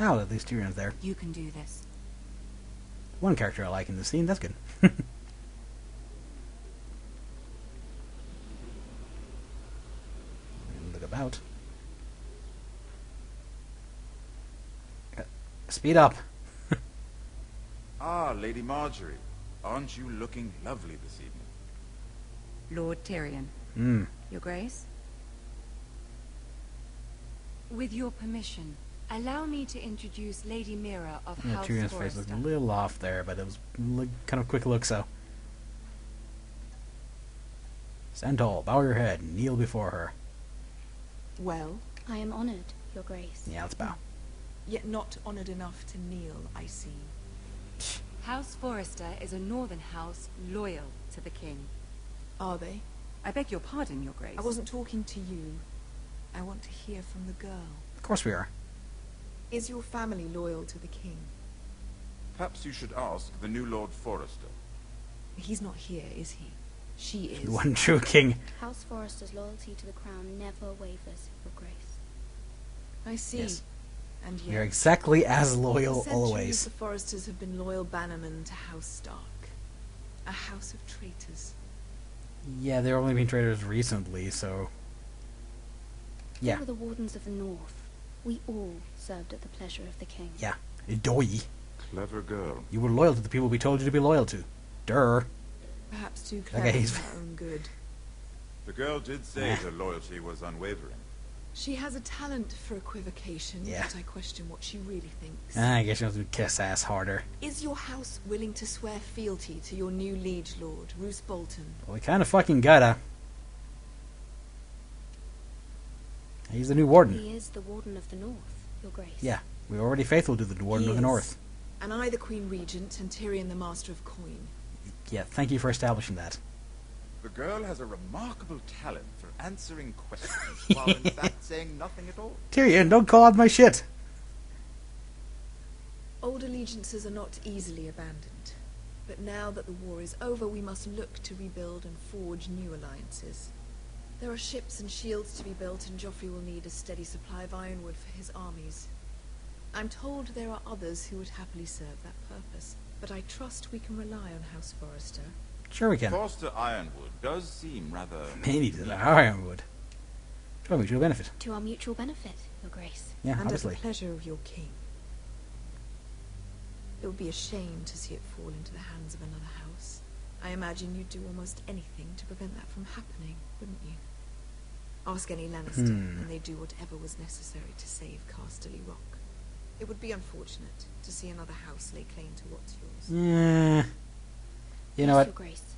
Oh, at least Tyrion's there. You can do this. One character I like in this scene, that's good. Look about. Speed up. Ah, Lady Marjorie. Aren't you looking lovely this evening? Lord Tyrion. Your Grace? With your permission, allow me to introduce Lady Mira of House Tyrion's Forrester. face looked a little off there, but it was kind of a quick look, so. Stand tall, bow your head, kneel before her. Well, I am honoured, Your Grace. Yeah, let's bow. yet not honoured enough to kneel, I see. House Forrester is a northern house loyal to the king. Are they? I beg your pardon, Your Grace. I wasn't talking to you. I want to hear from the girl. Of course we are. Is your family loyal to the king? Perhaps you should ask the new Lord Forrester. He's not here, is he? She is. The one true king. House Forrester's loyalty to the crown never wavers, Your Grace. I see. Yes. And yet, You're exactly as loyal for centuries, always. the Forresters have been loyal bannermen to House Stark. A house of traitors. Yeah, they've only been traitors recently, so... Yeah. They were the Wardens of the North. We all served at the pleasure of the king. Yeah. Doi. Clever girl. You were loyal to the people we told you to be loyal to. Durr. Perhaps too clever Okay, for her own good. The girl did say her loyalty was unwavering. She has a talent for equivocation, Yeah. but I question what she really thinks. I guess you have to kiss ass harder. Is your house willing to swear fealty to your new liege lord, Roose Bolton? Well, we kind of fucking gotta. He's the new warden. He is the Warden of the North, Your Grace. Yeah, we're already faithful to the warden He of the is. North. And I the Queen Regent, and Tyrion the Master of Coin. Yeah, thank you for establishing that. The girl has a remarkable talent for answering questions while in fact saying nothing at all. Tyrion, don't call out my shit! Old allegiances are not easily abandoned. But now that the war is over, we must look to rebuild and forge new alliances. There are ships and shields to be built, and Joffrey will need a steady supply of ironwood for his armies. I'm told there are others who would happily serve that purpose, but I trust we can rely on House Forrester. Sure we can. Forster Ironwood does seem rather... Maybe to the ironwood. To our mutual benefit. To our mutual benefit, Your Grace. Yeah, And obviously. at the pleasure of your king. It would be a shame to see it fall into the hands of another house. I imagine you'd do almost anything to prevent that from happening, wouldn't you? Ask any Lannister, and they'd do whatever was necessary to save Casterly Rock. It would be unfortunate to see another house lay claim to what's yours. Yeah. You know Yes, what? Your Grace.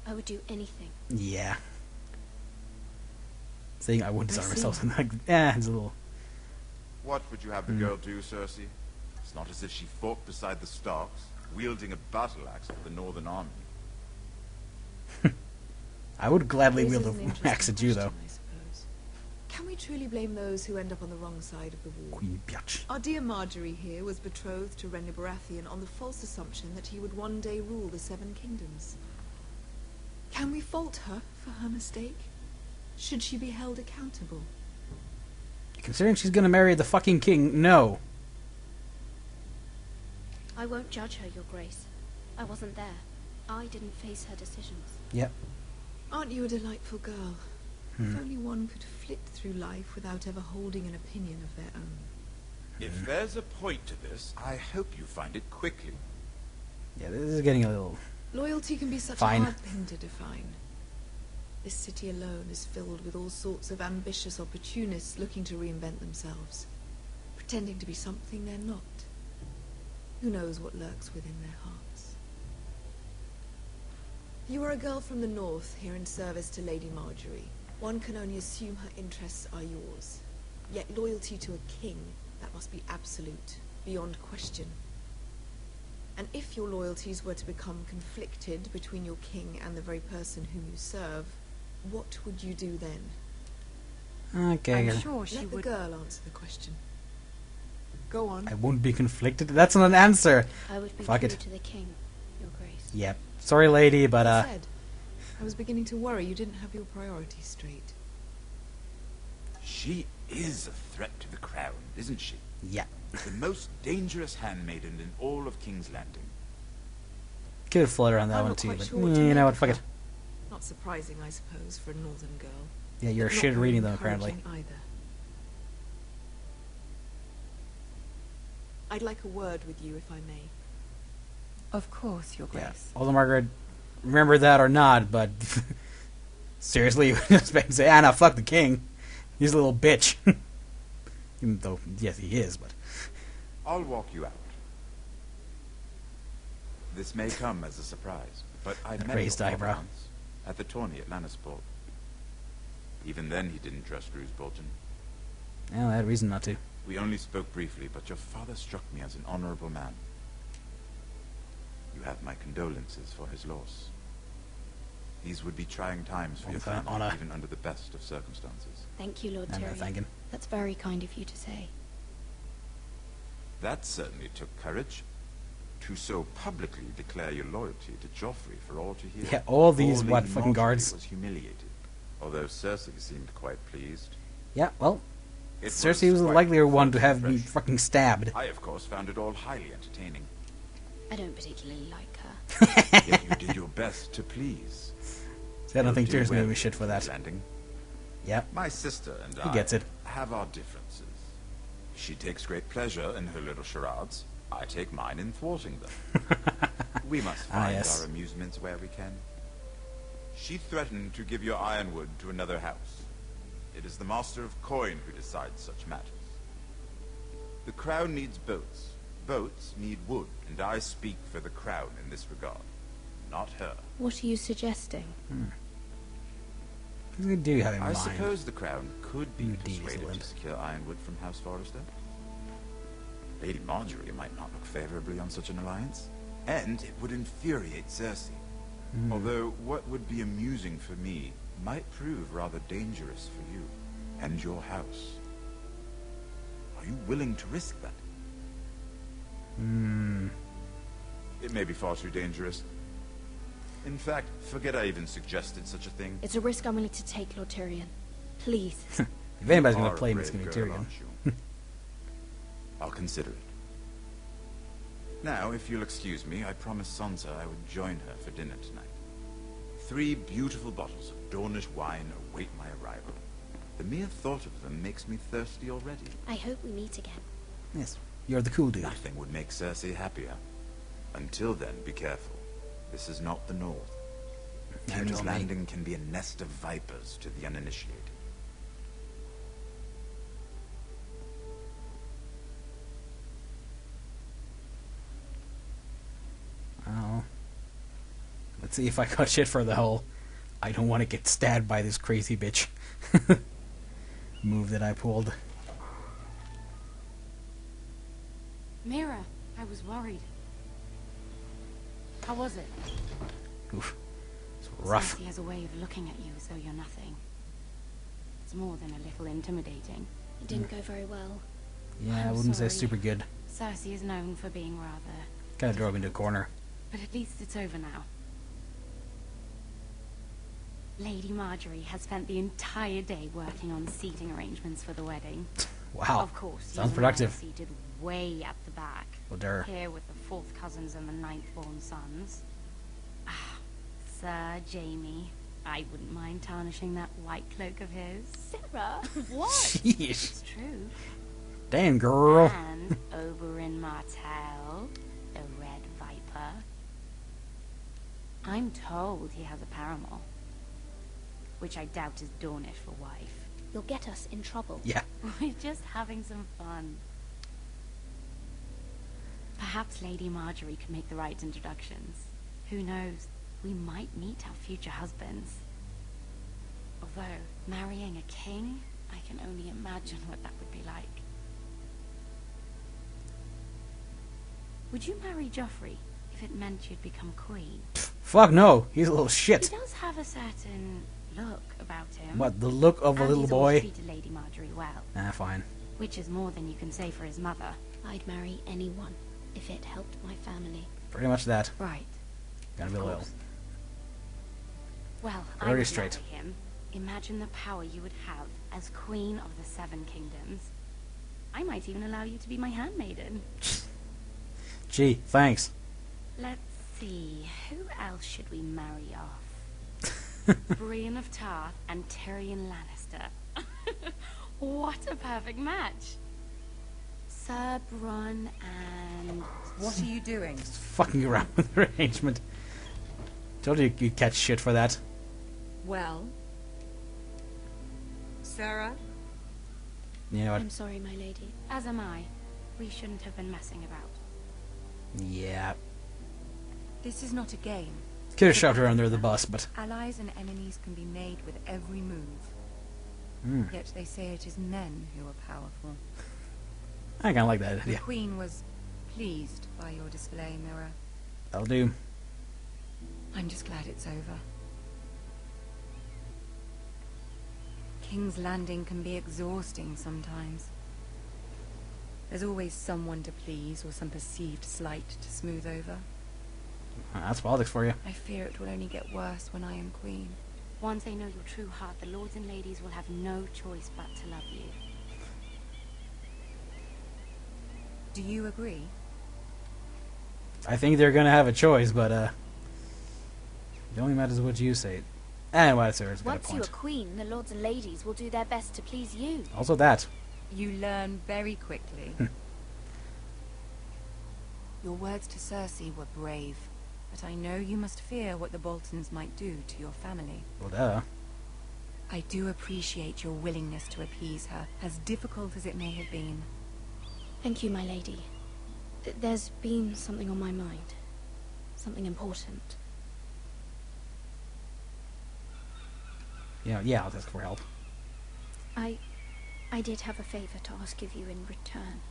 I would do anything. Yeah. Saying I wouldn't I disarm see. myself, like, it's a little... What would you have the girl do, Cersei? It's not as if she fought beside the Starks, wielding a battle axe for the Northern Army. I would gladly Raises wield an an interesting axe at you, though. question, I suppose. Can we truly blame those who end up on the wrong side of the war? Queen bitch. Our dear Marjorie here was betrothed to Renly Baratheon on the false assumption that he would one day rule the Seven Kingdoms. Can we fault her for her mistake? Should she be held accountable? Considering she's gonna marry the fucking king, no. I won't judge her, Your Grace. I wasn't there. I didn't face her decisions. Yep. Aren't you a delightful girl? If only one could flit through life without ever holding an opinion of their own. If there's a point to this, I hope you find it quickly. Yeah, this is getting a little... Loyalty can be such Fine. a hard thing to define. This city alone is filled with all sorts of ambitious opportunists looking to reinvent themselves, pretending to be something they're not. Who knows what lurks within their hearts? You are a girl from the north, here in service to Lady Marjorie. One can only assume her interests are yours. Yet loyalty to a king, that must be absolute, beyond question. And if your loyalties were to become conflicted between your king and the very person whom you serve, what would you do then? Okay, I'm sure she Let the would... girl answer the question. Go on. I won't be conflicted. That's not an answer. I would be Fuck true it. to the king, Your Grace. Yep. Sorry, lady, but, I said, I was beginning to worry you didn't have your priorities straight. She is a threat to the crown, isn't she? Yeah. The most dangerous handmaiden in all of King's Landing. Could flutter on that I'm one not too, quite but sure what to you know make what? of Fuck her. it. Not surprising, I suppose, for a northern girl. Yeah, you're but not shit at very reading them apparently. encouraging either. I'd like a word with you, if I may. Of course, Your Yeah. Grace. Although Margaret, remember that or not, but seriously, you expect to say, "Ah, no, fuck the king. He's a little bitch." Even though, yes, he is, but I'll walk you out. This may come as a surprise, but I met raised your father eyebrow. once at the tourney at Lannisport. Even then, he didn't trust Roose Bolton. yeah, I had reason not to. We only spoke briefly, but your father struck me as an honorable man. You have my condolences for his loss. These would be trying times for your Fine, family, honor. even under the best of circumstances. Thank you, Lord I'm not Tyrion. thinking. That's very kind of you to say. That certainly took courage. To so publicly declare your loyalty to Joffrey for all to hear. Yeah, all these, Poor what, Lady fucking Marjorie guards? was humiliated, although Cersei seemed quite pleased. Yeah, well, It Cersei was the quite likelier one to have me refreshing. fucking stabbed. I, of course, found it all highly entertaining. I don't particularly like her. Yet you did your best to please. See, I don't think You'll do Tyrion's gonna well give me shit for in that. Landing. Yep. My sister and He I gets it. have our differences. She takes great pleasure in her little charades. I take mine in thwarting them. We must find yes. our amusements where we can. She threatened to give your ironwood to another house. It is the Master of Coin who decides such matters. The crown needs boats. Boats need wood, and I speak for the crown in this regard, not her. What are you suggesting? We do have in I mind. suppose the crown could be You devious persuaded limp. to secure ironwood from House Forrester. Lady Marjorie might not look favorably on such an alliance, and it would infuriate Cersei. Although what would be amusing for me might prove rather dangerous for you and your house. Are you willing to risk that? It may be far too dangerous. In fact, forget I even suggested such a thing. It's a risk I'm willing to take, Lord Tyrion. Please. If anybody's You gonna are a play me, it's brave gonna be girl, Tyrion. aren't you? I'll consider it. Now, if you'll excuse me, I promised Sansa I would join her for dinner tonight. 3 beautiful bottles of Dornish wine await my arrival. The mere thought of them makes me thirsty already. I hope we meet again. Yes, you're the cool dude. Nothing would make Cersei happier. Until then, be careful. This is not the North. I King's know, mate. Landing can be a nest of vipers to the uninitiated. Oh. Let's see if I got shit for the whole I don't want to get stabbed by this crazy bitch move that I pulled. Mira, I was worried. How was it? Oof. It's rough. Cersei has a way of looking at you as though you're nothing. It's more than a little intimidating. It didn't go very well. Yeah, I I'm wouldn't say sorry. super good. Cersei is known for being rather... Kinda drove me into a corner. But at least it's over now. Lady Marjorie has spent the entire day working on seating arrangements for the wedding. Wow. Of course, Sounds you and I are productive. seated way at the back. Well, der. Here with the 4th cousins and the 9th-born sons. Ah, Sir Jamie. I wouldn't mind tarnishing that white cloak of his. Sarah? What? Sheesh. It's true. Damn, girl. And Oberyn Martell, the Red Viper. I'm told he has a paramour. Which I doubt is Dornish for wife. You'll get us in trouble. Yeah. We're just having some fun. Perhaps Lady Marjorie can make the right introductions. Who knows? We might meet our future husbands. Although, marrying a king, I can only imagine what that would be like. Would you marry Joffrey if it meant you'd become queen? Fuck no. He's a little He shit. does have a certain look about him. What, the look of a And little he's always boy? treated Lady Marjorie well, Ah, fine. which is more than you can say for his mother. I'd marry anyone if it helped my family. Pretty much that. Right. Gotta be loyal. course. Well, Very I would straight. marry him. Imagine the power you would have as Queen of the 7 Kingdoms. I might even allow you to be my handmaiden. Gee, thanks. Let's see, who else should we marry off? Brienne of Tarth and Tyrion Lannister. What a perfect match. Sir Bronn and... What are you doing? Just fucking around with the arrangement. Told you you'd catch shit for that. Well, Sarah? You know what? I'm sorry, my lady. As am I. We shouldn't have been messing about. Yeah. This is not a game. Could have shoved her under the bus, but... Allies and enemies can be made with every move. Yet they say it is men who are powerful. I kinda like that The idea. Queen was pleased by your display, Mirror. That'll do. I'm just glad it's over. King's Landing can be exhausting sometimes. There's always someone to please or some perceived slight to smooth over. That's politics for you. I fear it will only get worse when I am Queen. Once they know your true heart, the lords and ladies will have no choice but to love you. Do you agree? I think they're gonna have a choice, but it only matters what you say. And what Sarah's got a Once you are point. queen, the lords and ladies will do their best to please you. Also that. You learn very quickly. Your words to Cersei were brave, but I know you must fear what the Boltons might do to your family. Well, duh. I do appreciate your willingness to appease her, as difficult as it may have been. Thank you, my lady. There's been something on my mind. Something important. Yeah, I'll ask for help. I did have a favor to ask of you in return.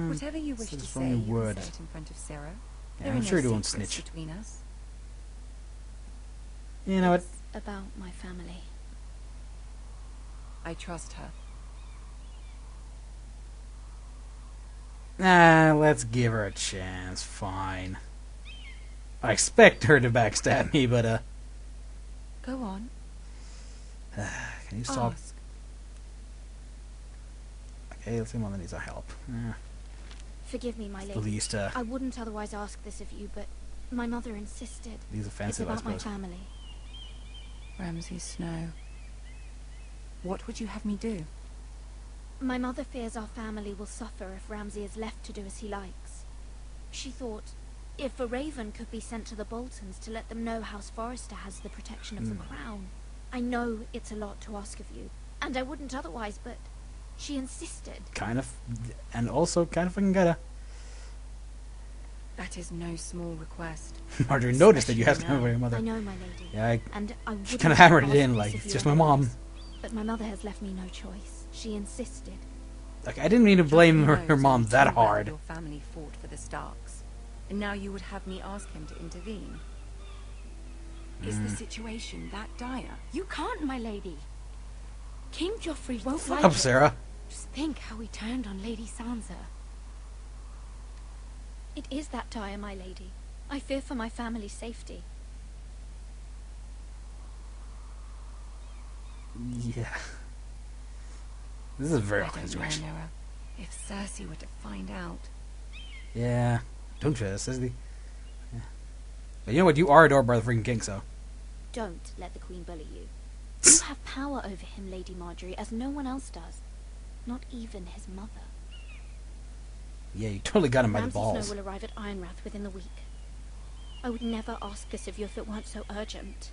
Whatever you wish this to is say, only you word. can say it in front of Sarah. Yeah, There I'm are sure no you won't secrets snitch. between us. You know what? It's about my family. I trust her. Let's give her a chance. Fine. I expect her to backstab me, but Go on. can you stop? Ask. Okay, let's see one that needs our help. Forgive me, my The lady. least, I wouldn't otherwise ask this of you, but my mother insisted. least It's offensive, I about my suppose. family. Ramsay Snow. What would you have me do? My mother fears our family will suffer if Ramsay is left to do as he likes. She thought, if a raven could be sent to the Boltons to let them know House Forrester has the protection of the crown. I know it's a lot to ask of you, and I wouldn't otherwise, but she insisted. Kind of, and also kind of fucking gotta. That is no small request. Marjorie noticed that you have to Especially remember your I mother. know, my lady. Yeah, And I wouldn't she kind of hammered it ask in this like, of it's you just my mom. otherwise, but my mother has left me no choice. She insisted. Like, I didn't mean to blame He her knows mom only that too well hard. Your family fought for the Starks, and now you would have me ask him to intervene. Is the situation that dire? You can't, my lady. King Joffrey won't like Up, it. Sarah. Just think how he turned on Lady Sansa. It is that dire, my lady. I fear for my family's safety. Yeah. This is a very I awkward don't know, situation. Noah. If Cersei were to find out... Yeah. Don't you, Sissy? Yeah. But you know what? You are adored by the freaking king, so. Don't let the Queen bully you. You have power over him, Lady Marjorie, as no one else does. Not even his mother. Yeah, you totally got him by the Ramsay balls. Snow will arrive at Ironrath within the week. I would never ask this of you if it weren't so urgent.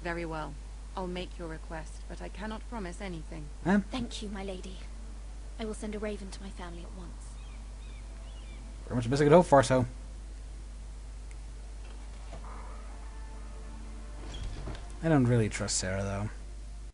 Very well. I'll make your request, but I cannot promise anything. Thank you, my lady. I will send a raven to my family at once. Very much the best I could hope for, so. I don't really trust Sarah, though.